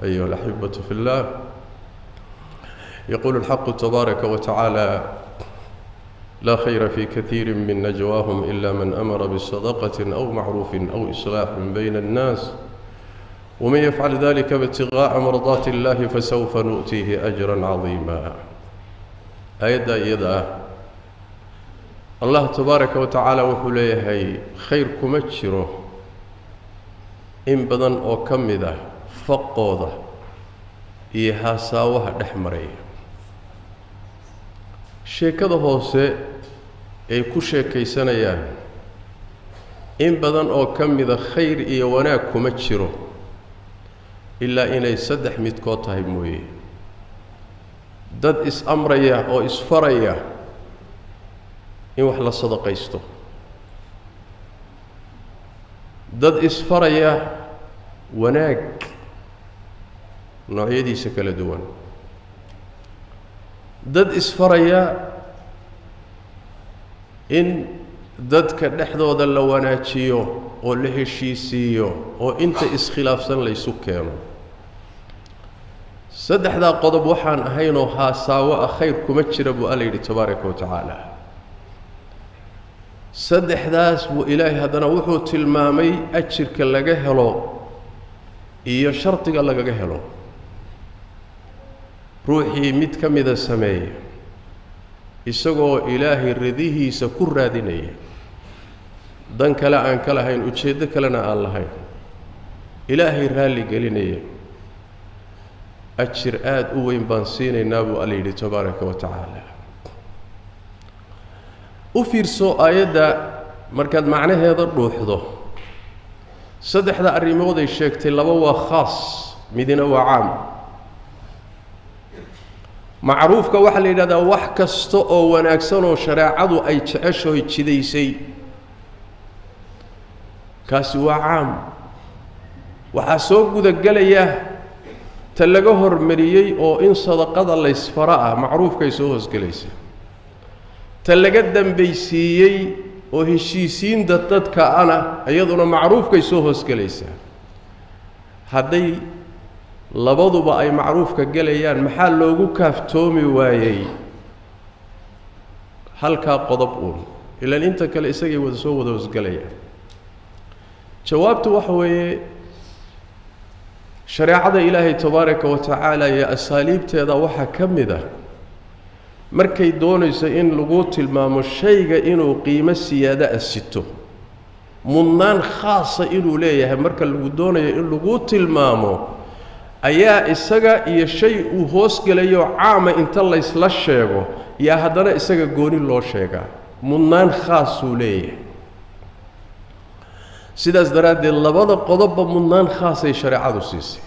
أيها الأحبة في الله، يقول الحق تبارك وتعالى: لا خير في كثير من نجواهم إلا من أمر بصدقة أو معروف أو إصلاح بين الناس ومن يفعل ذلك ابتغاء مرضات الله فسوف نؤتيه أجرا عظيما. آية الله تبارك وتعالى وحليه خير كمتشره إن بدن أو كمده فقوضه إيها ساوها دحمري sheekada hoose ay ku sheekaysanayaan in badan oo kamida khayr iyo wanaag kuma jiro ilaa inay saddex midkood tahay mooyee dad is amraya oo isfaraya in wax la sadaqaysto, dad isfaraya wanaag noocyadiisa kala duwan, dad isfaraya in dadka dhexdooda la wanaajiyo oo la heshiisiyo oo inta iskhilaafsan la isu keeno. saddexda qodob waxaan ahaynoo haasaawo khayr kuma jira buu Alle yidhi tabaaraka wa tacaala. saddexdaas buu Ilaahay haddana wuxuu tilmaamay ajirka laga helo iyo shartiga lagaga helo. ruuxii mid ka mida sameeya isagoo Ilaahay ridihiisa ku raadinaya, dan kale aan ka lahayn, ujeeddo kalena aan lahayn, Ilaahay raali gelinaya, ajir aad u weyn baan siinaynaa buu Alle yidhi tabaaraka wa tacaala. u fiirso aayadda markaad macnaheeda dhuuxdo. saddexda arrimood ay sheegtay laba waa khaas, midina waa caam. macruufka waxaa la yidhahdaa wax kasta oo wanaagsan oo shareecadu ay jeceshahay jidaysay, kaasi waa caam. waxaa soo gudagelaya ta laga hormariyey oo in sadaqada laysfara ah macruufkay soo hoosgelaysa, ta laga dambaysiiyey oo heshiisiinta dadka ana iyaduna macruufkay soo hoosgelaysaa. hadday labaduba ay macruufka gelayaan maxaa loogu kaaftoomi waayey halkaa qodob uun, ilaan inta kale isagay soo wada hoosgelayaan? jawaabtu waxa weeye shareecada Ilaahay tabaaraka wa tacaala iyo asaaliibteeda waxaa ka mid ah markay doonayso in lagu tilmaamo shayga inuu qiimo siyaada asito, mudnaan khaasa inuu leeyahay marka lagu doonayo in lagu tilmaamo, ayaa isaga iyo shay uu hoosgelayo caama inta la isla sheego yaa haddana isaga gooni loo sheegaa, mudnaan khaasuu leeyahay. sidaas daraaddeed labada qodobba mudnaan khaasay shareecadu siisay.